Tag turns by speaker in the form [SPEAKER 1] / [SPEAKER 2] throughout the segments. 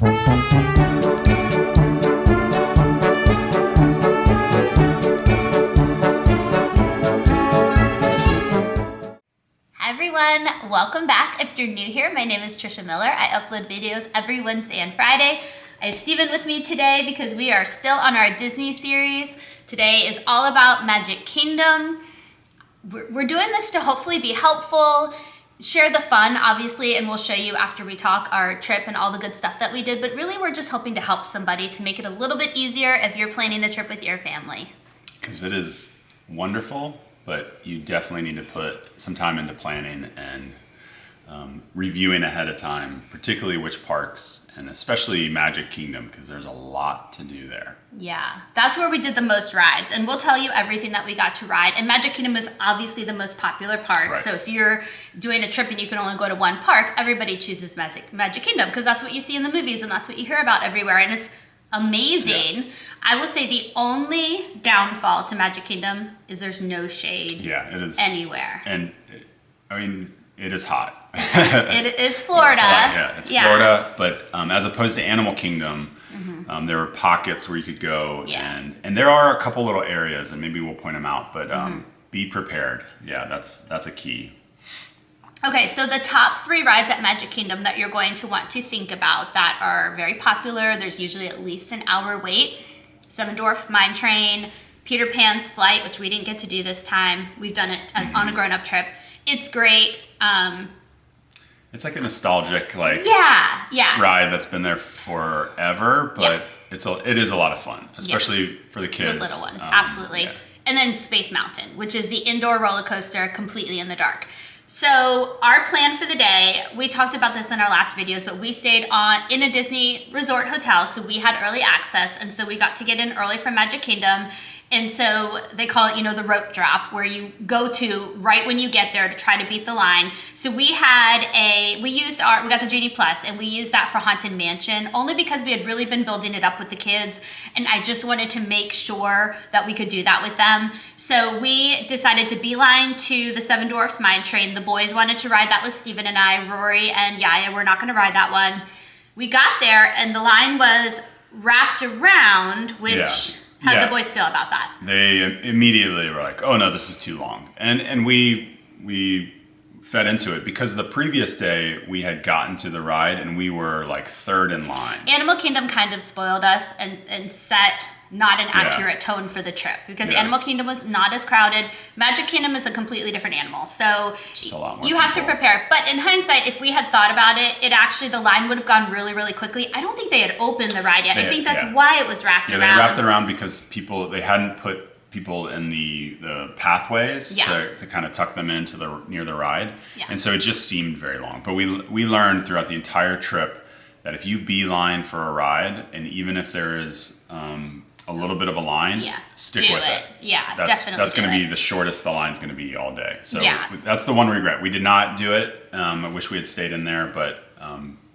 [SPEAKER 1] Everyone, welcome back. If you're new here, my name is Trisha Miller. I upload videos every Wednesday and Friday. I have Steven with me today because we are still on our Disney series. Today is all about Magic Kingdom. We're doing this to hopefully be helpful, share the fun, obviously, and we'll show you after we talk our trip and all the good stuff that we did. But really, we're just hoping to help somebody to make it a little bit easier if you're planning a trip with your family.
[SPEAKER 2] Because it is wonderful, but you definitely need to put some time into planning and reviewing ahead of time, particularly which parks, and especially Magic Kingdom, because there's a lot to do there.
[SPEAKER 1] Yeah, that's where we did the most rides, and we'll tell you everything that we got to ride. And Magic Kingdom is obviously the most popular park,
[SPEAKER 2] Right.
[SPEAKER 1] So if you're doing a trip and you can only go to one park, everybody chooses Magic Kingdom, because that's what you see in the movies and that's what you hear about everywhere, and it's amazing. Yeah. I will say the only downfall to Magic Kingdom is there's no shade.
[SPEAKER 2] Yeah, it is
[SPEAKER 1] anywhere.
[SPEAKER 2] And I mean, it is hot.
[SPEAKER 1] It's Florida.
[SPEAKER 2] It's Florida, but as opposed to Animal Kingdom, there were pockets where you could go, and there are a couple little areas, and maybe we'll point them out, but be prepared. Yeah, that's a key.
[SPEAKER 1] Okay, so the top 3 rides at Magic Kingdom that you're going to want to think about that are very popular, there's usually at least an hour wait: Seven Dwarf Mine Train, Peter Pan's Flight, which we didn't get to do this time. We've done it as on a grown-up trip. It's great.
[SPEAKER 2] It's like a nostalgic ride that's been there forever, but it is a lot of fun, especially for the kids.
[SPEAKER 1] With little ones, absolutely. Yeah. And then Space Mountain, which is the indoor roller coaster completely in the dark. So our plan for the day, we talked about this in our last videos, but we stayed in a Disney resort hotel, so we had early access, and so we got to get in early from Magic Kingdom. And so they call it, the rope drop, where you go to right when you get there to try to beat the line. So we got the Genie Plus, and we used that for Haunted Mansion, only because we had really been building it up with the kids, and I just wanted to make sure that we could do that with them. So we decided to beeline to the Seven Dwarfs Mine Train. The boys wanted to ride that with Steven and I. Rory and Yaya were not going to ride that one. We got there, and the line was wrapped around, which... Yeah. How did the boys feel about that?
[SPEAKER 2] They immediately were like, "Oh no, this is too long," and we fed into it because the previous day we had gotten to the ride and we were like third in line.
[SPEAKER 1] Animal Kingdom kind of spoiled us and set not an accurate tone for the trip because Animal Kingdom was not as crowded. Magic Kingdom is a completely different animal, so
[SPEAKER 2] just a lot more
[SPEAKER 1] you have to prepare. But in hindsight, if we had thought about it, the line would have gone really, really quickly. I don't think they had opened the ride yet. I think that's why it was wrapped around.
[SPEAKER 2] Yeah, they wrapped it around because they hadn't put people in the pathways to kind of tuck them into near the ride, and so it just seemed very long. But we learned throughout the entire trip that if you beeline for a ride, and even if there is a little bit of a line, stick with it.
[SPEAKER 1] Yeah,
[SPEAKER 2] definitely. That's going to be the shortest the line's going to be all day. So that's the one regret. We did not do it. I wish we had stayed in there, but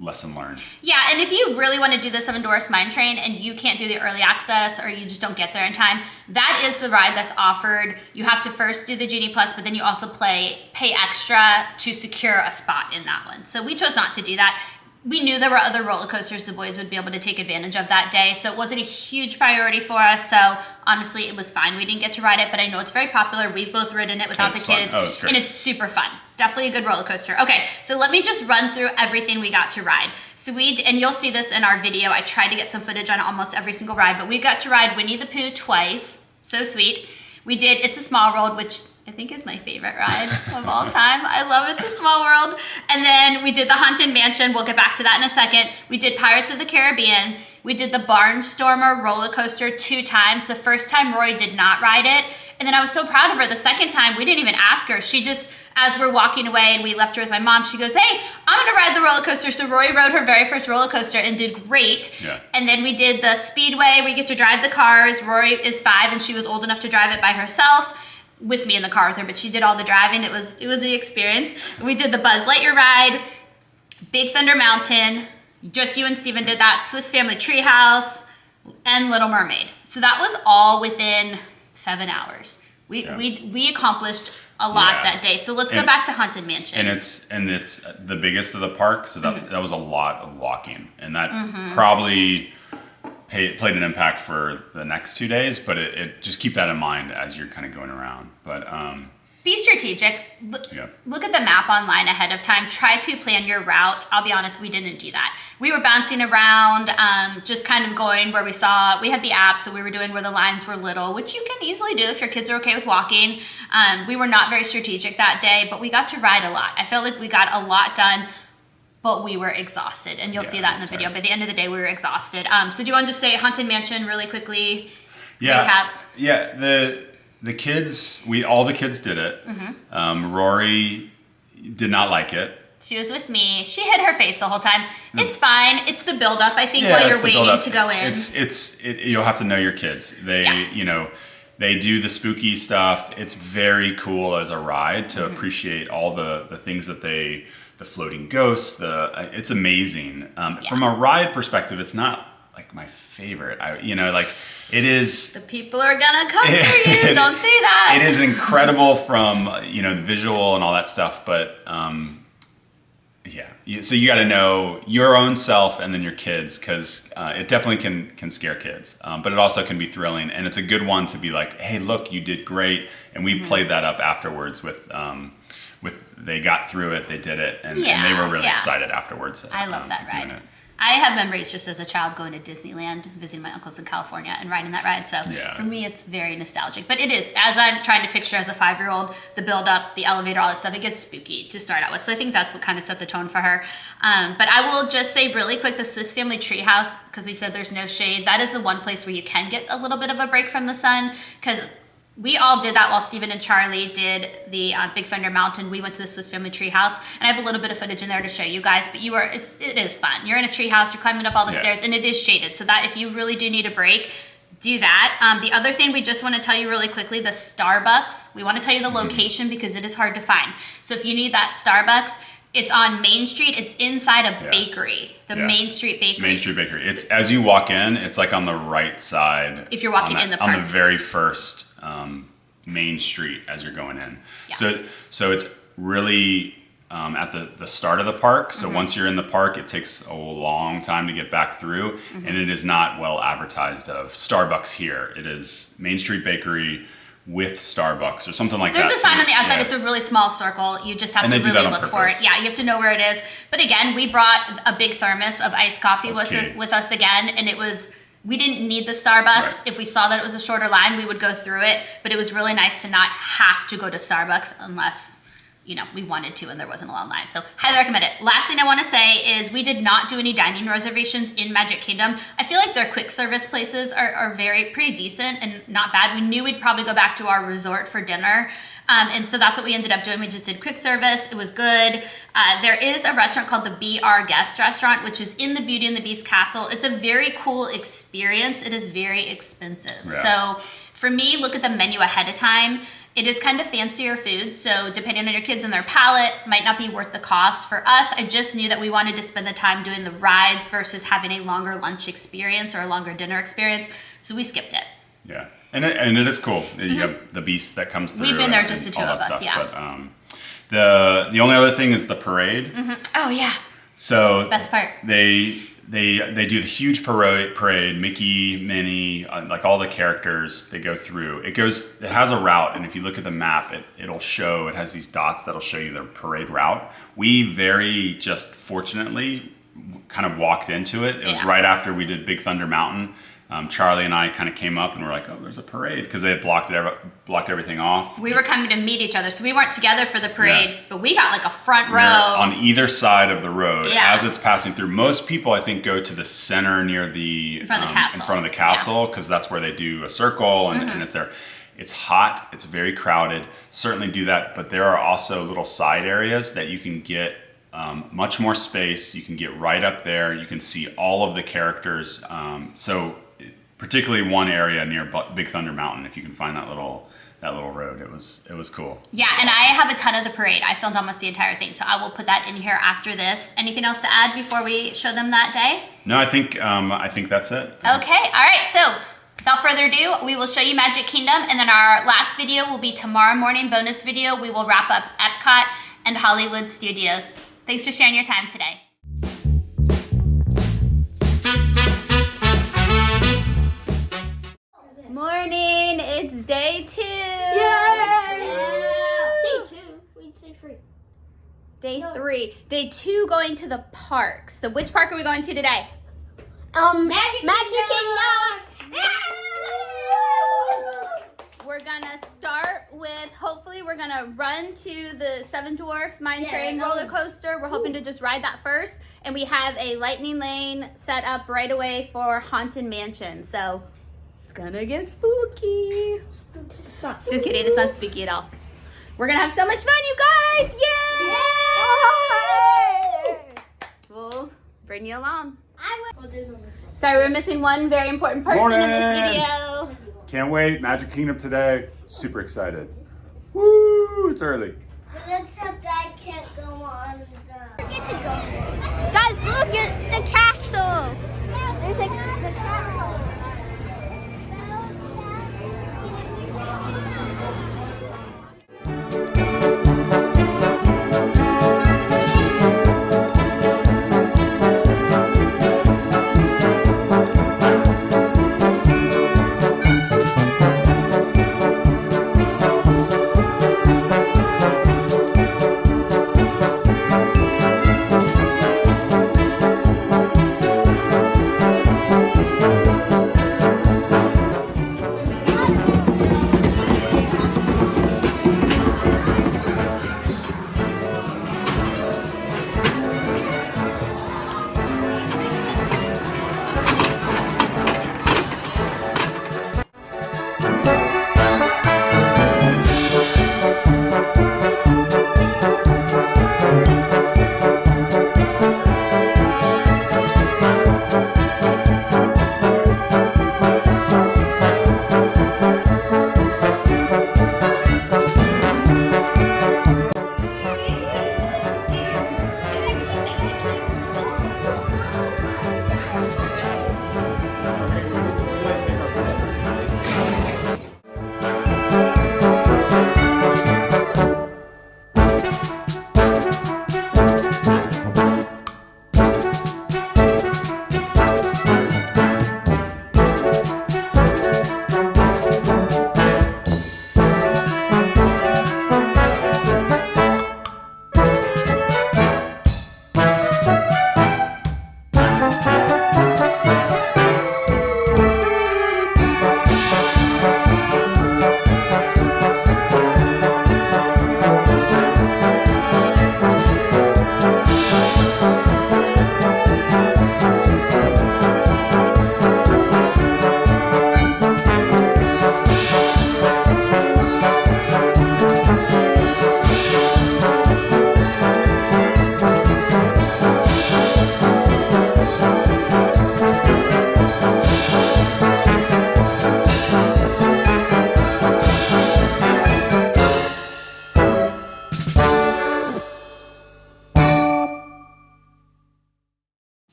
[SPEAKER 2] lesson learned.
[SPEAKER 1] Yeah, and if you really want to do the Seven Dwarfs Mine Train and you can't do the early access or you just don't get there in time, that is the ride that's offered. You have to first do the Genie Plus, but then you also pay extra to secure a spot in that one. So we chose not to do that. We knew there were other roller coasters the boys would be able to take advantage of that day, so it wasn't a huge priority for us. So honestly, it was fine. We didn't get to ride it, but I know it's very popular. We've both ridden it without the kids.
[SPEAKER 2] Oh, it's great.
[SPEAKER 1] And it's super fun. Definitely a good roller coaster. Okay, so let me just run through everything we got to ride. So and you'll see this in our video. I tried to get some footage on almost every single ride, but we got to ride Winnie the Pooh twice. So sweet. We did It's a Small World, which I think is my favorite ride of all time. I love It's a Small World. And then we did the Haunted Mansion. We'll get back to that in a second. We did Pirates of the Caribbean. We did the Barnstormer roller coaster 2 times. The first time Rory did not ride it. And then I was so proud of her. The second time, we didn't even ask her. She just, as we're walking away and we left her with my mom, she goes, "Hey, I'm gonna ride the roller coaster." So Rory rode her very first roller coaster and did great.
[SPEAKER 2] Yeah.
[SPEAKER 1] And then we did the Speedway. We get to drive the cars. Rory is 5 and she was old enough to drive it by herself, with me in the car with her, but she did all the driving. It was the experience. We did the Buzz Lightyear ride, Big Thunder Mountain. Just you and Steven did that. Swiss Family Treehouse and Little Mermaid. So that was all within 7 hours. We accomplished a lot that day. So let's go back to Haunted Mansion.
[SPEAKER 2] And it's the biggest of the park, so that was a lot of walking, and that probably played an impact for the next 2 days. But it just keep that in mind as you're kind of going around. But
[SPEAKER 1] be strategic. Look at the map online ahead of time. Try to plan your route. I'll be honest, we didn't do that. We were bouncing around, just kind of going where we had the app, so we were doing where the lines were little, which you can easily do if your kids are okay with walking. We were not very strategic that day, but we got to ride a lot. I felt like we got a lot done, but we were exhausted, and you'll see that in the video. By the end of the day, we were exhausted. So do you want to just say Haunted Mansion really quickly?
[SPEAKER 2] Yeah. Yeah. The kids, all the kids did it. Rory did not like it.
[SPEAKER 1] She was with me. She hid her face the whole time. It's fine. It's the build-up, I think, while you're waiting to go in.
[SPEAKER 2] You'll have to know your kids. They do the spooky stuff. It's very cool as a ride to appreciate all the things that the floating ghosts. It's amazing. From a ride perspective, it's not like my favorite. It is.
[SPEAKER 1] The people are gonna come for you. Don't say that.
[SPEAKER 2] It is incredible from the visual and all that stuff, but so you got to know your own self and then your kids, because it definitely can scare kids, but it also can be thrilling, and it's a good one to be like, hey, look, you did great, and we played that up afterwards with they got through it, they did it, and they were really excited afterwards.
[SPEAKER 1] I love that ride. I have memories just as a child going to Disneyland, visiting my uncles in California and riding that ride. So for me, it's very nostalgic. But it is, as I'm trying to picture as a 5-year-old, the build-up, the elevator, all that stuff, it gets spooky to start out with. So I think that's what kind of set the tone for her. But I will just say really quick, the Swiss Family Treehouse, because we said there's no shade, that is the one place where you can get a little bit of a break from the sun, because we all did that while Steven and Charlie did the Big Thunder Mountain. We went to the Swiss Family Treehouse, and I have a little bit of footage in there to show you guys. But it is fun. You're in a treehouse, you're climbing up all the stairs, and it is shaded. So that if you really do need a break, do that. The other thing we just want to tell you really quickly, the Starbucks. We want to tell you the location because it is hard to find. So if you need that Starbucks, it's on Main Street. It's inside a bakery, Main Street Bakery.
[SPEAKER 2] Main Street Bakery. It's as you walk in, it's like on the right side.
[SPEAKER 1] If you're walking in the park.
[SPEAKER 2] On the very first Main Street as you're going in. Yeah. So it's really at the start of the park. So once you're in the park, it takes a long time to get back through, and it is not well advertised of Starbucks here. It is Main Street Bakery with Starbucks or something like that.
[SPEAKER 1] There's a sign on the outside. It's a really small circle. You just have to really look for it. Yeah, you have to know where it is. But again, we brought a big thermos of iced coffee with us again, and we didn't need the Starbucks. Right. If we saw that it was a shorter line, we would go through it. But it was really nice to not have to go to Starbucks unless we wanted to and there wasn't a long line. So highly recommend it. Last thing I want to say is we did not do any dining reservations in Magic Kingdom. I feel like their quick service places are pretty decent and not bad. We knew we'd probably go back to our resort for dinner. And so that's what we ended up doing. We just did quick service. It was good. There is a restaurant called the Be Our Guest restaurant, which is in the Beauty and the Beast castle. It's a very cool experience. It is very expensive. Yeah. So for me, look at the menu ahead of time. It is kind of fancier food, so depending on your kids and their palate, might not be worth the cost. For us, I just knew that we wanted to spend the time doing the rides versus having a longer lunch experience or a longer dinner experience, so we skipped it.
[SPEAKER 2] Yeah, and it is cool. You have the Beast that comes through.
[SPEAKER 1] We've been there just the two of us, yeah.
[SPEAKER 2] But the only other thing is the parade.
[SPEAKER 1] Oh yeah.
[SPEAKER 2] So
[SPEAKER 1] best part.
[SPEAKER 2] They do the huge parade, Mickey, Minnie, like all the characters they go through. It has a route, and if you look at the map, it has these dots that'll show you the parade route. We very just fortunately kind of walked into it. It was right after we did Big Thunder Mountain. Charlie and I kind of came up and we're like, oh, there's a parade, because they had blocked everything off. We
[SPEAKER 1] were coming to meet each other, so we weren't together for the parade, but we got like a front row.
[SPEAKER 2] On either side of the road as it's passing through. Most people, I think, go to the center near in front of the castle, because that's where they do a circle and it's there. It's hot, it's very crowded, certainly do that, but there are also little side areas that you can get much more space. You can get right up there. You can see all of the characters. So particularly one area near Big Thunder Mountain, if you can find that little road, it was cool. Yeah,
[SPEAKER 1] and I have a ton of the parade. I filmed almost the entire thing, so I will put that in here after this. Anything else to add before we show them that day?
[SPEAKER 2] No, I think that's it.
[SPEAKER 1] Okay, all right. So without further ado, we will show you Magic Kingdom, and then our last video will be tomorrow morning bonus video. We will wrap up Epcot and Hollywood Studios. Thanks for sharing your time today. Morning, it's day 2.
[SPEAKER 3] Yay! Day 2. We'd say 3.
[SPEAKER 1] Day 3. Day 2 going to the parks. So which park are we going to today?
[SPEAKER 3] Magic Kingdom!
[SPEAKER 1] We're gonna start with, hopefully we're gonna run to the Seven Dwarfs Mine Train roller coaster. We're hoping to just ride that first. And we have a lightning lane set up right away for Haunted Mansion. So it's gonna get spooky. Just kidding, it's not spooky at all. We're gonna have so much fun, you guys! Yay! We'll bring you along. Sorry, we're missing one very important person in this video.
[SPEAKER 2] Can't wait. Magic Kingdom today. Super excited. Woo! It's early.
[SPEAKER 3] Except I can't go on the... Get to go. Guys, look at the castle. There's like the castle.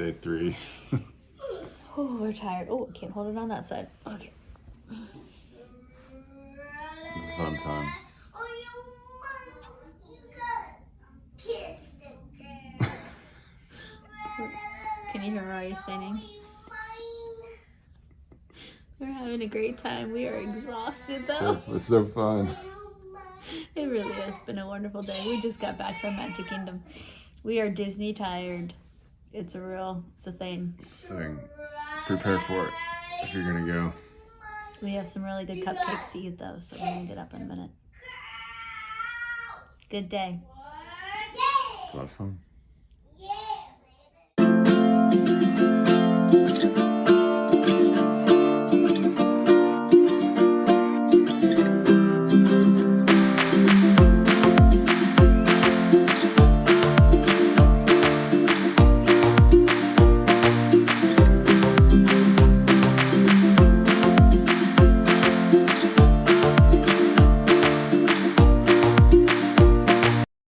[SPEAKER 2] day 3.
[SPEAKER 1] Oh, we're tired. Oh, I can't hold it on that side. Okay.
[SPEAKER 2] It's a fun time.
[SPEAKER 1] Can you hear Rory singing? We're having a great time. We are exhausted though.
[SPEAKER 2] It's so fun.
[SPEAKER 1] It really has been a wonderful day. We just got back from Magic Kingdom. We are Disney tired. It's a thing.
[SPEAKER 2] Prepare for it if you're gonna go.
[SPEAKER 1] We have some really good cupcakes to eat though, so we're gonna get up in a minute. Good day.
[SPEAKER 2] It's a lot of fun.